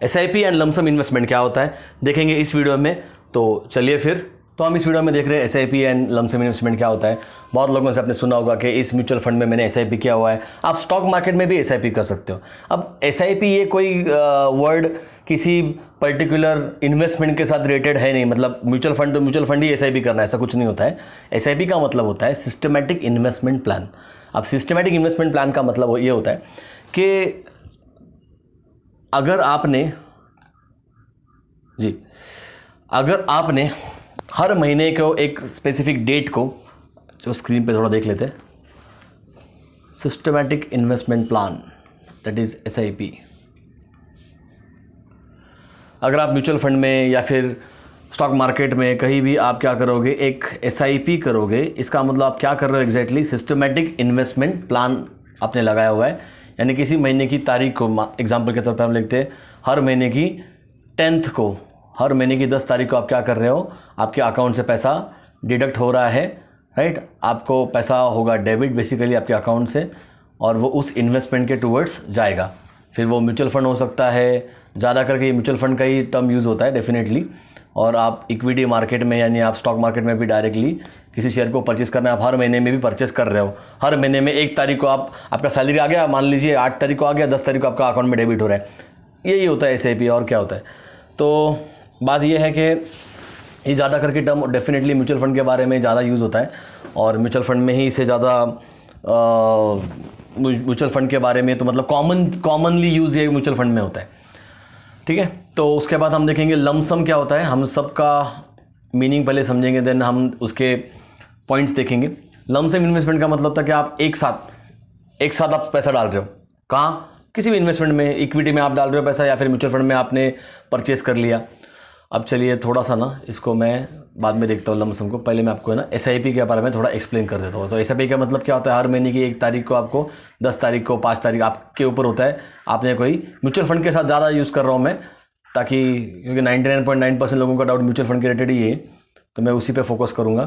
SIP and lump sum investment क्या होता है देखेंगे इस वीडियो में। तो चलिए फिर तो हम इस वीडियो में देख रहे हैं एसआईपी एंड लमसम इन्वेस्टमेंट क्या होता है। बहुत लोगों से आपने सुना होगा कि इस म्यूचुअल फंड में मैंने एसआईपी किया हुआ है। आप स्टॉक मार्केट में भी एसआईपी कर सकते हो। अब एसआईपी ये कोई वर्ड किसी पर्टिकुलर इन्वेस्टमेंट के साथ रिलेटेड है नहीं। मतलब म्यूचुअल फंड तो म्यूचुअल फंड ही एसआईपी करना है, ऐसा कुछ नहीं होता है। एसआईपी का मतलब होता है सिस्टमैटिक इन्वेस्टमेंट प्लान। अब सिस्टमैटिक इन्वेस्टमेंट प्लान का मतलब ये होता है कि अगर आपने हर महीने को एक स्पेसिफिक डेट को, जो स्क्रीन पे थोड़ा देख लेते हैं, systematic investment plan that is SIP. अगर आप म्यूचुअल फंड में या फिर स्टॉक मार्केट में कहीं भी आप क्या करोगे, एक एसआईपी करोगे, इसका मतलब आप क्या कर रहे हो एग्जैक्टली, सिस्टमैटिक इन्वेस्टमेंट प्लान आपने लगाया हुआ है। यानी किसी महीने की तारीख को, एग्जाम्पल के तौर पर हम लिखते हैं हर महीने की 10th को, हर महीने की 10 तारीख को आप क्या कर रहे हो, आपके अकाउंट से पैसा डिडक्ट हो रहा है, राइट। आपको पैसा होगा डेबिट बेसिकली आपके अकाउंट से, और वो उस इन्वेस्टमेंट के टूवर्ड्स जाएगा। फिर वो म्यूचुअल फंड हो सकता है, ज़्यादा करके म्यूचुअल फंड का ही टर्म यूज़ होता है डेफिनेटली। और आप इक्विटी मार्केट में यानी आप स्टॉक मार्केट में भी डायरेक्टली किसी शेयर को परचेस करना है, आप हर महीने में भी परचेस कर रहे हो। हर महीने में 1 तारीख को आपका सैलरी आ गया, मान लीजिए 8 तारीख को आ गया, 10 तारीख को आपका अकाउंट में डेबिट हो रहा है। यही होता है एसआईपी, और क्या होता है। तो बात यह है कि ये ज़्यादा करके टर्म डेफिनेटली म्यूचुअल फंड के बारे में ज़्यादा यूज़ होता है, और म्यूचुअल फंड में ही इसे ज़्यादा म्यूचुअल फंड के बारे में तो मतलब कॉमनली यूज़ ये म्यूचुअल फंड में होता है, ठीक है। तो उसके बाद हम देखेंगे लमसम क्या होता है। हम सबका मीनिंग पहले समझेंगे, देन हम उसके पॉइंट्स देखेंगे। लमसम इन्वेस्टमेंट का मतलब होता है कि आप एक साथ आप पैसा डाल रहे हो। कहाँ? किसी भी इन्वेस्टमेंट में, इक्विटी में आप डाल रहे हो पैसा, या फिर म्यूचुअल फंड में आपने परचेस कर लिया। अब चलिए थोड़ा सा ना इसको मैं बाद में देखता हूँ लमसम को। पहले मैं आपको है ना एसआईपी के बारे में थोड़ा एक्सप्लेन कर देता हूँ। तो एसआईपी का मतलब क्या होता है, हर महीने की 1 तारीख को आपको, 10 तारीख को, 5 तारीख, आपके ऊपर होता है। आपने कोई म्यूचुअल फंड के साथ ज़्यादा यूज़ कर रहा हूँ मैं, ताकि क्योंकि 99.9% लोगों का डाउट म्यूचुअल फंड के रिलेटेड ही है, तो मैं उसी पे फोकस करूँगा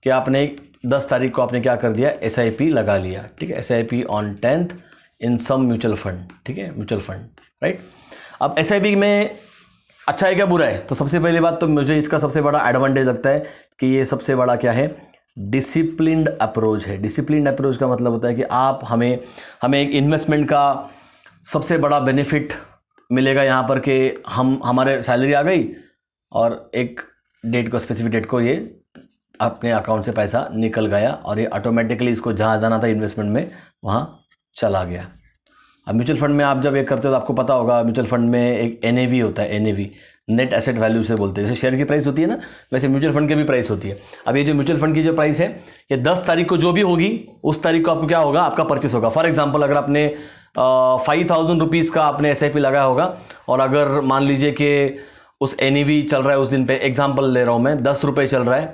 कि आपने 10 तारीख को आपने क्या कर दिया, एसआईपी लगा लिया, ठीक है। SIP on 10th in some mutual fund, ठीक है, म्यूचुअल फंड, राइट। अब एसआईपी में अच्छा है क्या बुरा है, तो सबसे पहली बात तो मुझे इसका सबसे बड़ा एडवांटेज लगता है कि ये सबसे बड़ा क्या है, डिसिप्लिन्ड अप्रोच है। डिसिप्लिन्ड अप्रोच का मतलब होता है कि आप हमें एक इन्वेस्टमेंट का सबसे बड़ा बेनिफिट मिलेगा यहाँ पर कि हमारे सैलरी आ गई और एक डेट को, स्पेसिफिक डेट को ये अपने अकाउंट से पैसा निकल गया, और ये ऑटोमेटिकली इसको जहाँ जाना था इन्वेस्टमेंट में वहाँ चला गया। अब म्यूचुअल फंड में आप जब ये करते हो तो आपको पता होगा, म्यूचुअल फंड में एक एनएवी होता है, एनएवी नेट एसेट वैल्यू से बोलते हैं। जैसे शेयर की प्राइस होती है ना, वैसे म्यूचुअल फंड की भी प्राइस होती है। अब ये जो म्यूचुअल फंड की जो प्राइस है, ये 10 तारीख को जो भी होगी उस तारीख को आपको क्या होगा, आपका परचेस होगा। फॉर एग्जाम्पल अगर आपने 5,000 रुपीज़ का आपने एसआईपी लगाया होगा, और अगर मान लीजिए कि उस एनईवी चल रहा है उस दिन पे, एग्जांपल ले रहा हूँ मैं, 10 रुपये चल रहा है,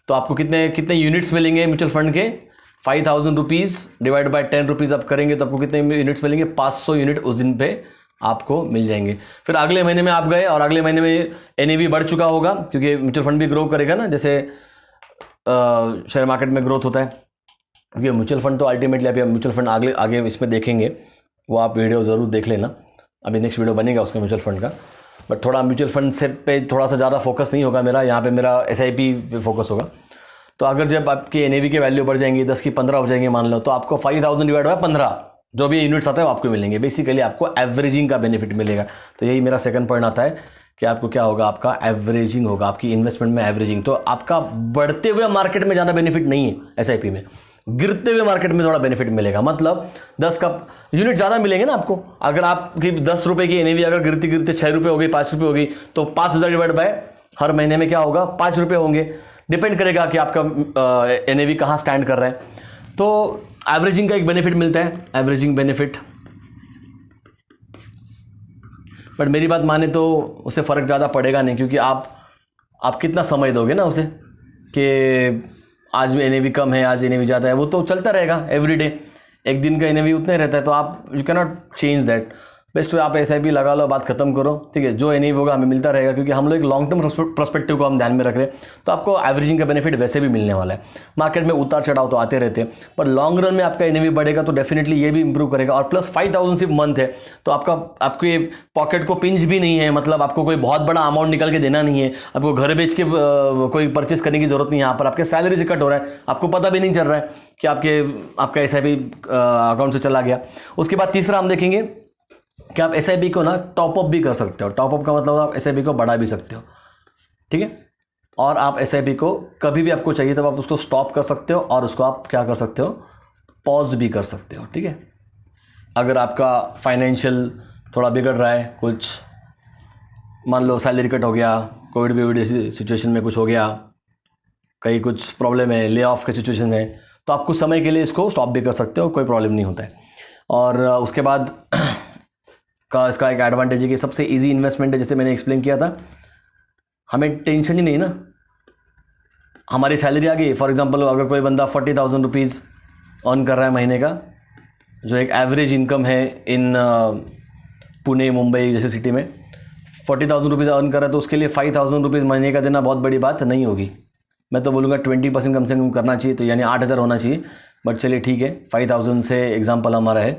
तो आपको कितने यूनिट्स मिलेंगे म्यूचुअल फंड के, 5,000 रुपीज़ डिवाइड बाय 10 रुपीज़ आप करेंगे तो आपको कितने यूनिट्स मिलेंगे, 500 यूनिट उस दिन पे आपको मिल जाएंगे। फिर अगले महीने में आप गए और अगले महीने में एनईवी बढ़ चुका होगा, क्योंकि म्यूचुअल फंड भी ग्रो करेगा ना, जैसे शेयर मार्केट में ग्रोथ होता है। क्योंकि म्यूचुअल फंड तो अल्टीमेटली अभी म्यूचुअल फंड आगे इसमें देखेंगे, वो आप वीडियो ज़रूर देख लेना, अभी नेक्स्ट वीडियो बनेगा उसका म्यूचुअल फंड का। बट थोड़ा म्यूचुअल फंड से पे थोड़ा सा ज़्यादा फोकस नहीं होगा मेरा, यहाँ पे मेरा एसआईपी पे फोकस होगा। तो अगर जब आपकी एनएवी की वैल्यू बढ़ जाएंगी, 10 की 15 हो जाएंगी मान लो, तो आपको 5,000 डिवाइड बाय 15 जो भी यूनिट्स आता है वो आपको मिलेंगे। बेसिकली आपको एवरेजिंग का बेनिफिट मिलेगा। तो यही मेरा सेकंड पॉइंट आता है कि आपको क्या होगा, आपका एवरेजिंग होगा, आपकी इन्वेस्टमेंट में एवरेजिंग। तो आपका बढ़ते हुए मार्केट में ज़्यादा बेनिफिट नहीं है एसआईपी में, गिरते हुए मार्केट में थोड़ा बेनिफिट मिलेगा। मतलब 10 का यूनिट ज़्यादा मिलेंगे ना आपको। अगर आपकी 10 रुपये की एनएवी अगर गिरते गिरते 6 रुपये हो गई, 5 रुपये हो गई, तो 5,000 डिवाइड बाय हर महीने में क्या होगा, 5 रुपये होंगे। डिपेंड करेगा कि आपका एनएवी कहाँ स्टैंड कर रहा है। तो एवरेजिंग का एक बेनिफिट मिलता है, एवरेजिंग बेनिफिट। बट मेरी बात माने तो उससे फ़र्क ज़्यादा पड़ेगा नहीं, क्योंकि आप कितना समय दोगे ना उसे, कि आज एनएवी कम है, आज एनएवी ज़्यादा है, वो तो चलता रहेगा एवरी डे। एक दिन का एनएवी उतना ही रहता है, तो आप you can not change that. Best आप SIP लगा लो, बात खत्म करो, ठीक है। जो NAV होगा हमें मिलता रहेगा, क्योंकि हम लोग एक लॉन्ग टर्म पर्सपेक्टिव को हम ध्यान में रख रहे हैं, तो आपको एवरेजिंग का बेनिफिट वैसे भी मिलने वाला है। मार्केट में उतार चढ़ाव तो आते रहते हैं, पर लॉन्ग रन में आपका NAV बढ़ेगा तो डेफिनेटली ये भी इंप्रूव करेगा। और प्लस 5000 सिर्फ मंथ है, तो आपके पॉकेट को पिंच भी नहीं है, मतलब आपको कोई बहुत बड़ा अमाउंट निकल के देना नहीं है, आपको घर बेच के कोई परचेस करने की जरूरत नहीं है। यहाँ पर आपके सैलरी से कट हो रहा है, आपको पता भी नहीं चल रहा है कि आपका SIP अकाउंट से चला गया। उसके बाद तीसरा हम देखेंगे कि आप SIP को ना टॉपअप भी कर सकते हो। टॉपअप का मतलब आप SIP को बढ़ा भी सकते हो, ठीक है। और आप SIP को कभी भी आपको चाहिए तब आप उसको स्टॉप कर सकते हो, और उसको आप क्या कर सकते हो, पॉज भी कर सकते हो, ठीक है। अगर आपका फाइनेंशियल थोड़ा बिगड़ रहा है, कुछ मान लो सैलरी कट हो गया, कोविड जैसी सिचुएशन में कुछ हो गया, कहीं कुछ प्रॉब्लम है, ले ऑफ की सिचुएशन है, तो आप कुछ समय के लिए इसको स्टॉप भी कर सकते हो, कोई प्रॉब्लम नहीं होता है। और उसके बाद इसका एक एडवांटेज है कि सबसे इजी इन्वेस्टमेंट है, जैसे मैंने एक्सप्लेन किया था। हमें टेंशन ही नहीं ना, हमारी सैलरी आ गई। फॉर एग्जांपल अगर कोई बंदा 40,000 रुपीज़ अर्न कर रहा है महीने का, जो एक एवरेज इनकम है इन पुणे मुंबई जैसे सिटी में, 40,000 रुपीज़ अर्न कर रहा है, तो उसके लिए 5,000 रुपीज़ महीने का देना बहुत बड़ी बात नहीं होगी। मैं तो बोलूँगा 20% कम से कम करना चाहिए, तो यानी 8,000 होना चाहिए। बट चलिए ठीक है, 5,000 से एग्जाम्पल हमारा है,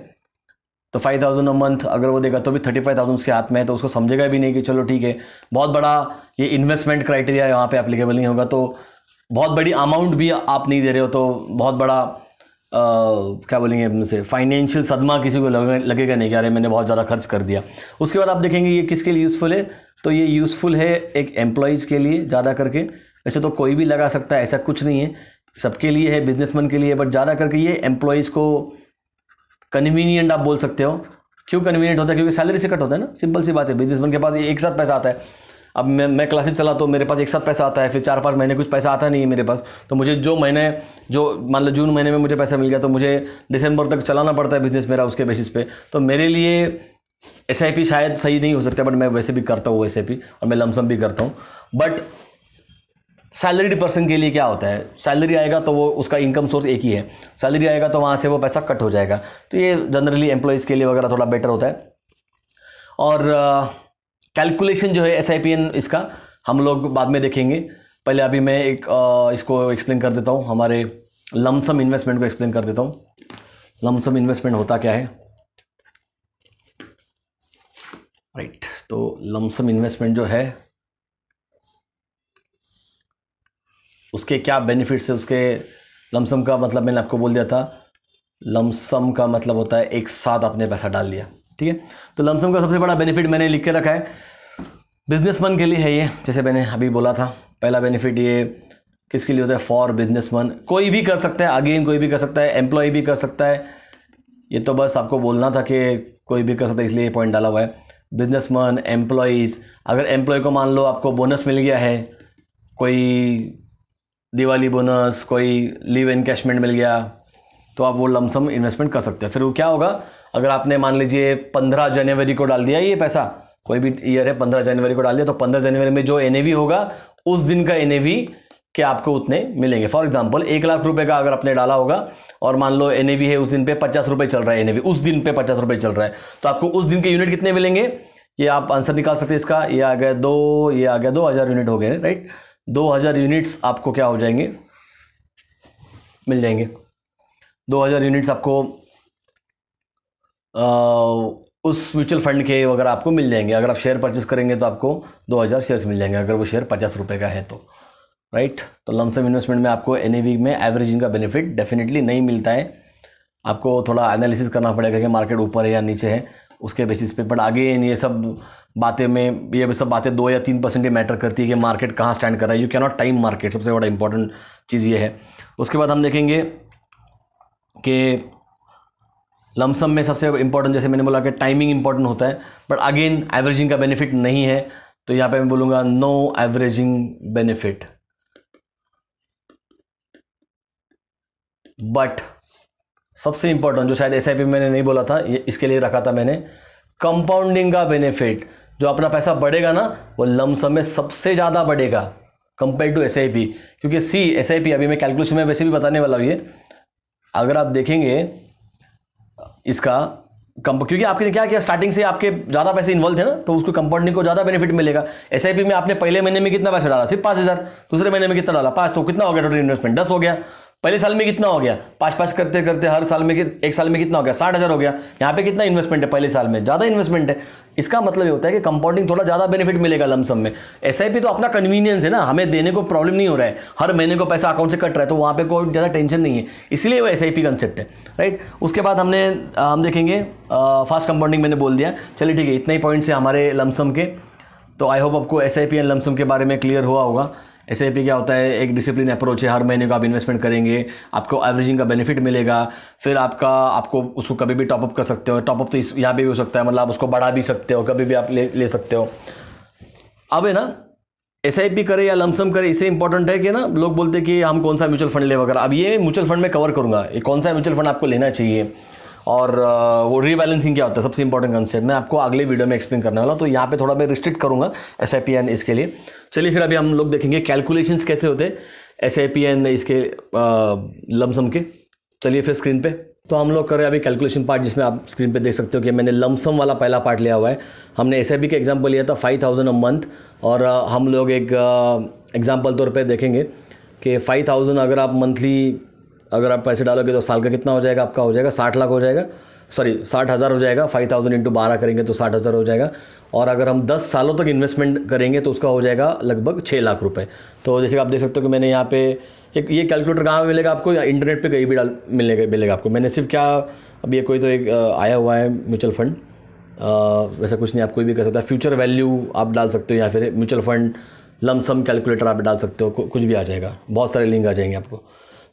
तो 5,000 अ मंथ अगर वो देगा तो भी 35,000 उसके हाथ में है, तो उसको समझेगा भी नहीं कि चलो ठीक है, बहुत बड़ा ये इन्वेस्टमेंट क्राइटेरिया यहाँ पे एप्लीकेबल नहीं होगा। तो बहुत बड़ी अमाउंट भी आप नहीं दे रहे हो, तो बहुत बड़ा क्या बोलेंगे उनसे, फाइनेंशियल सदमा किसी को लगेगा नहीं कि अरे मैंने बहुत ज़्यादा खर्च कर दिया। उसके बाद आप देखेंगे ये किसके लिए यूज़फुल है, तो ये यूज़फुल है एक एम्प्लॉयज़ के लिए ज़्यादा करके। वैसे तो कोई भी लगा सकता है, ऐसा कुछ नहीं है, सबके लिए है, बिजनेसमैन के लिए, बट ज़्यादा करके ये एम्प्लॉयज़ को कन्वीनियंट आप बोल सकते हो। क्यों कन्वीनियंट होता है, क्योंकि सैलरी से कट होता है ना, सिंपल सी बात है। बिजनेसमैन के पास एक साथ पैसा आता है। अब मैं क्लासेस चला तो मेरे पास एक साथ पैसा आता है, फिर 4-5 महीने कुछ पैसा आता नहीं है मेरे पास, तो मुझे जो मान लो जून महीने में मुझे पैसा मिल गया, तो मुझे दिसंबर तक चलाना पड़ता है बिजनेस मेरा उसके बेसिस पे। तो मेरे लिए SIP शायद सही नहीं हो सकता, बट मैं वैसे भी करता हूँ SIP, और मैं लमसम भी करता हूँ। बट सैलरीड पर्सन के लिए क्या होता है, सैलरी आएगा तो वो उसका इनकम सोर्स एक ही है, सैलरी आएगा तो वहाँ से वो पैसा कट हो जाएगा। तो ये जनरली एम्प्लॉयज़ के लिए वगैरह थोड़ा बेटर होता है। और कैलकुलेशन जो है SIPN इसका हम लोग बाद में देखेंगे। पहले अभी मैं इसको एक्सप्लेन कर देता हूँ, हमारे लमसम इन्वेस्टमेंट को एक्सप्लेन कर देता हूँ। लमसम इन्वेस्टमेंट होता क्या है, राइट। तो लमसम इन्वेस्टमेंट जो है उसके क्या बेनिफिट्स है, उसके लमसम का मतलब मैंने आपको बोल दिया था। लमसम का मतलब होता है एक साथ आपने पैसा डाल दिया, ठीक है। तो लमसम का सबसे बड़ा बेनिफिट मैंने लिख के रखा है, बिजनेसमैन के लिए है ये। जैसे मैंने अभी बोला था, पहला बेनिफिट ये किसके लिए होता है, फॉर बिजनेसमैन। कोई भी कर सकता है, अगेन कोई भी कर सकता है, एम्प्लॉय भी कर सकता है। ये तो बस आपको बोलना था कि कोई भी कर सकता है, इसलिए ये पॉइंट डाला हुआ है। बिजनेसमैन, एम्प्लॉयज़, अगर एम्प्लॉय को मान लो आपको बोनस मिल गया है, कोई दिवाली बोनस, कोई लीव एनकैशमेंट मिल गया, तो आप वो लमसम इन्वेस्टमेंट कर सकते हैं। फिर वो क्या होगा, अगर आपने मान लीजिए 15 जनवरी को डाल दिया ये पैसा, कोई भी ईयर है 15 जनवरी को डाल दिया, तो 15 जनवरी में जो NAV होगा उस दिन का NAV के आपको उतने मिलेंगे। फॉर एग्जांपल 1 लाख रुपए का अगर आपने डाला होगा और मान लो NAV है उस दिन पे 50 रुपये चल रहा है, NAV उस दिन पे 50 रुपये चल रहा है, तो आपको उस दिन के यूनिट कितने मिलेंगे, ये आप आंसर निकाल सकते हैं इसका। ये आ गया 2, ये आ गया 2000 यूनिट हो गए, राइट। 2000 यूनिट्स आपको क्या हो जाएंगे, मिल जाएंगे। 2000 यूनिट्स आपको उस म्यूचुअल फंड के वगैरह आपको मिल जाएंगे। अगर आप शेयर परचेस करेंगे तो आपको 2000 शेयर्स मिल जाएंगे, अगर वो शेयर 50 रुपये का है तो, राइट। तो लमसम इन्वेस्टमेंट में आपको NAV में एवरेजिंग का बेनिफिट डेफिनेटली नहीं मिलता है। आपको थोड़ा एनालिसिस करना पड़ेगा कि मार्केट ऊपर है या नीचे है, उसके बेसिस पे। बट अगेन ये सब बातें 2 या 3% मैटर करती है कि मार्केट कहाँ स्टैंड कर रहा है। You can not time market, सबसे बड़ा इंपॉर्टेंट चीज़ ये है। उसके बाद हम देखेंगे कि लमसम में सबसे इंपॉर्टेंट, जैसे मैंने बोला कि टाइमिंग इंपॉर्टेंट होता है, बट अगेन एवरेजिंग का बेनिफिट नहीं है, तो यहाँ पे मैं बोलूँगा नो एवरेजिंग बेनिफिट। बट सबसे इंपॉर्टेंट जो शायद SIP में मैंने नहीं बोला था, ये इसके लिए रखा था मैंने, कंपाउंडिंग का बेनिफिट। जो अपना पैसा बढ़ेगा ना वो लमसम में सबसे ज़्यादा बढ़ेगा कंपेयर टू SIP। क्योंकि SIP अभी मैं कैलकुलेशन में वैसे भी बताने वाला हूँ। ये अगर आप देखेंगे इसका क्योंकि आपने क्या किया, स्टार्टिंग से आपके ज़्यादा पैसे इन्वॉल्व थे ना, तो उसको कंपाउंडिंग को ज़्यादा बेनिफिट मिलेगा। एसआईपी में आपने पहले महीने में कितना पैसा डाला, सिर्फ 5,000, दूसरे महीने में कितना डाला 5, तो कितना हो गया टोटल इन्वेस्टमेंट 10 हो गया। पहले साल में कितना हो गया, 5 करते करते हर साल में एक साल में कितना हो गया 60,000 हो गया। यहाँ पे कितना इन्वेस्टमेंट है, पहले साल में ज़्यादा इन्वेस्टमेंट है। इसका मतलब ये होता है कि कंपाउंडिंग थोड़ा ज़्यादा बेनिफिट मिलेगा लमसम में। एसआईपी तो अपना कन्वीनियंस है ना, हमें देने को प्रॉब्लम नहीं हो रहा है, हर महीने को पैसा अकाउंट से कट रहा है, तो वहाँ पे कोई ज़्यादा टेंशन नहीं है, इसलिए वो एसआईपी कंसेप्ट है, राइट। उसके बाद हम देखेंगे फास्ट कंपाउंडिंग, मैंने बोल दिया। चलिए ठीक है, इतने ही पॉइंट्स हैं हमारे लमसम के। तो आई होप आपको एसआईपी एंड लमसम के बारे में क्लियर हुआ होगा। एसआईपी क्या होता है, एक डिसिप्लिन अप्रोच है, हर महीने को आप इन्वेस्टमेंट करेंगे, आपको एवरेजिंग का बेनिफिट मिलेगा, फिर आपको उसको कभी भी टॉपअप कर सकते हो। टॉपअप तो यहाँ पे भी हो सकता है, मतलब आप उसको बढ़ा भी सकते हो, कभी भी आप ले सकते हो। अब है ना, एसआईपी करे या लमसम करे, इससे इंपॉर्टेंट है कि ना, लोग बोलते हैं कि हम कौन सा म्यूचुअल फंड ले वगैरह। अब ये म्यूचुअल फंड में कवर करूँगा, कौन सा म्यूचुअल फंड आपको लेना चाहिए और वो रीबैलेंसिंग क्या होता है, सबसे इंपॉर्टेंट कंसेप्ट मैं आपको अगले वीडियो में एक्सप्लेन करने वाला। तो यहाँ पे थोड़ा मैं रिस्ट्रिक्ट करूँगा एसआईपी एंड इसके लिए। चलिए फिर अभी हम लोग देखेंगे कैलकुलेशंस कैसे होते हैं एसआईपी एंड इसके लमसम के। चलिए फिर स्क्रीन पे तो हम लोग कर रहे हैं अभी कैलकुलेशन पार्ट, जिसमें आप स्क्रीन पे देख सकते हो कि मैंने लमसम वाला पहला पार्ट लिया हुआ है। हमने एसआईपी का एग्जाम्पल लिया था 5,000 अ मंथ, और हम लोग एक एग्जाम्पल तौर पर देखेंगे कि 5,000 अगर आप मंथली अगर आप पैसे डालोगे तो साल का कितना हो जाएगा, आपका हो जाएगा 60 लाख हो जाएगा, सॉरी 60,000 हो जाएगा। 5,000 इंटू 12 करेंगे तो 60,000 हो जाएगा। और अगर हम 10 सालों तक इन्वेस्टमेंट करेंगे तो उसका हो जाएगा लगभग 6 लाख रुपए। तो जैसे आप देख सकते हो कि मैंने यहाँ पे एक ये कैलकुलेटर कहाँ मिलेगा आपको, या इंटरनेट पे कहीं भी मिलेगा आपको। मैंने सिर्फ क्या, अब ये कोई तो एक आया हुआ है म्यूचुअल फंड, वैसा कुछ नहीं, आप कोई भी कर सकते हैं। फ्यूचर वैल्यू आप डाल सकते हो, या फिर म्यूचुअल फंड लमसम कैलकुलेटर आप डाल सकते हो, कुछ भी आ जाएगा, बहुत सारे लिंक आ जाएंगे आपको।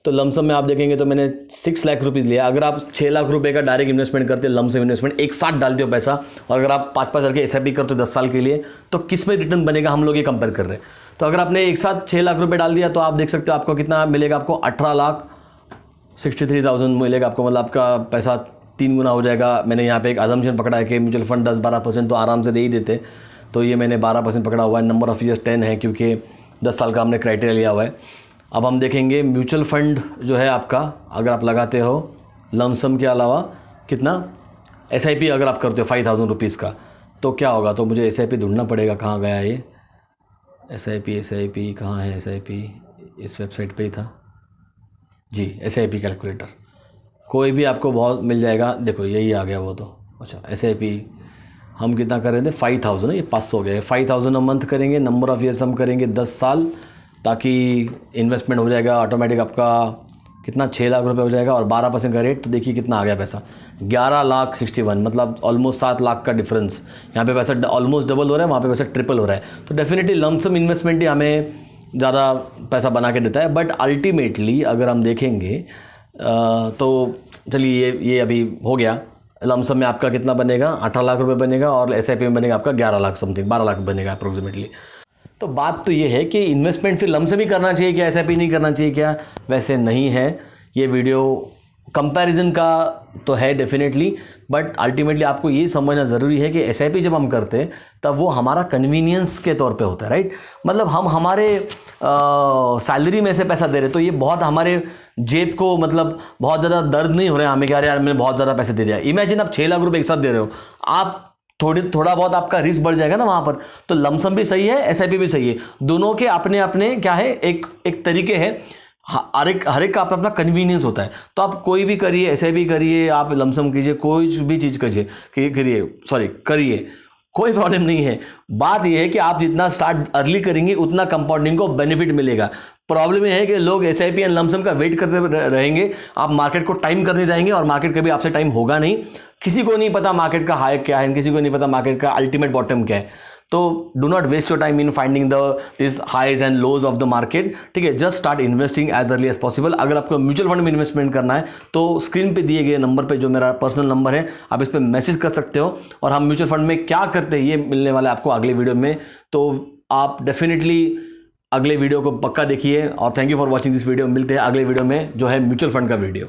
तो लमसम में आप देखेंगे तो मैंने 6 लाख रुपीज़ लिया। अगर आप 6 लाख रुपए का डायरेक्ट इन्वेस्टमेंट करते हो, लमसम इन्वेस्टमेंट एक साथ डालते हो पैसा, और अगर आप 5-5 हज़ार के एसआईपी करते हो 10 साल के लिए, तो किस में रिटर्न बनेगा, हम लोग ये कंपेयर कर रहे हैं। तो अगर आपने एक साथ 6 लाख रुपए डाल दिया तो आप देख सकते हो आपको कितना मिलेगा, आपको 18,63,000 मिलेगा आपको, मतलब आपका पैसा 3 गुना हो जाएगा। मैंने यहाँ पे एक अजम्पशन पकड़ा है कि म्यूचुअल फंड 10-12% तो आराम से दे ही देते, तो ये मैंने 12% पकड़ा हुआ है। नंबर ऑफ ईयर्स 10 है, क्योंकि 10 साल का हमने क्राइटेरिया लिया हुआ है। अब हम देखेंगे म्यूचुअल फंड जो है आपका, अगर आप लगाते हो लमसम के अलावा कितना एसआईपी अगर आप करते हो 5,000 रुपीज़ का, तो क्या होगा। तो मुझे एसआईपी ढूंढना पड़ेगा, कहाँ गया ये एसआईपी कहाँ है, एसआईपी इस वेबसाइट पे ही था जी, एसआईपी कैलकुलेटर। कोई भी आपको बहुत मिल जाएगा, देखो यही आ गया वो तो। अच्छा, एसआईपी हम कितना कर रहे थे 5,000 है, ये 500 हो गया है। 5,000 अ मंथ करेंगे, नंबर ऑफ़ ईयर्स हम करेंगे 10 साल, ताकि इन्वेस्टमेंट हो जाएगा ऑटोमेटिक आपका कितना 6 लाख रुपए हो जाएगा, और 12% का रेट। तो देखिए कितना आ गया पैसा, 11,61,000, मतलब ऑलमोस्ट 7 लाख का डिफरेंस। यहाँ पे पैसा ऑलमोस्ट डबल हो रहा है, वहाँ पे पैसा ट्रिपल हो रहा है। तो डेफिनेटली लमसम इन्वेस्टमेंट ही हमें ज़्यादा पैसा बना के देता है। बट अल्टीमेटली अगर हम देखेंगे तो चलिए ये अभी हो गया। लमसम में आपका कितना बनेगा, 18 लाख रुपये बनेगा, और एसआईपी में बनेगा आपका 11 लाख समथिंग, 12 लाख बनेगा अप्रोक्सीमेटली। तो बात तो ये है कि इन्वेस्टमेंट फिर लमसम ही करना चाहिए क्या, एसआईपी नहीं करना चाहिए क्या? वैसे नहीं है। ये वीडियो कंपैरिजन का तो है डेफिनेटली, बट अल्टीमेटली आपको ये समझना ज़रूरी है कि एसआईपी जब हम करते हैं तब वो हमारा कन्वीनियंस के तौर पे होता है, राइट। मतलब हम हमारे सैलरी में से पैसा दे रहे, तो ये बहुत हमारे जेब को मतलब बहुत ज़्यादा दर्द नहीं हो रहा है हमें, क्या यार मैंने बहुत ज़्यादा पैसे दे दिया। इमेजिन आप 6 लाख रुपये एक साथ दे रहे हो, आप थोड़ा बहुत आपका रिस्क बढ़ जाएगा ना वहाँ पर। तो लमसम भी सही है, एसआईपी भी सही है, दोनों के अपने अपने क्या है, एक तरीके हैं। हर एक का अपना अपना कन्वीनियंस होता है। तो आप कोई भी करिए, एसआईपी करिए, आप लमसम कीजिए, कोई भी चीज़ करिए, कोई प्रॉब्लम नहीं है। बात यह है कि आप जितना स्टार्ट अर्ली करेंगे उतना कंपाउंडिंग को बेनिफिट मिलेगा। प्रॉब्लम यह है कि लोग एसआईपी एंड लमसम का वेट करते रहेंगे, आप मार्केट को टाइम करने जाएंगे और मार्केट कभी आपसे टाइम होगा नहीं। किसी को नहीं पता मार्केट का हाई क्या है, किसी को नहीं पता मार्केट का अल्टीमेट बॉटम क्या है। तो do not waste your time in finding this highs and lows of the market, ठीक है। Just start investing as early as possible. अगर आपको म्यूचुअल फंड में इन्वेस्टमेंट करना है तो स्क्रीन पे दिए गए नंबर पे, जो मेरा पर्सनल नंबर है, आप इस पर मैसेज कर सकते हो। और हम म्यूचुअल फंड में क्या करते हैं ये मिलने वाला है आपको अगले वीडियो में। तो आप डेफिनेटली अगले वीडियो को पक्का देखिए, और thank you for watching this video. मिलते हैं अगले वीडियो में जो है म्यूचुअल फंड का वीडियो।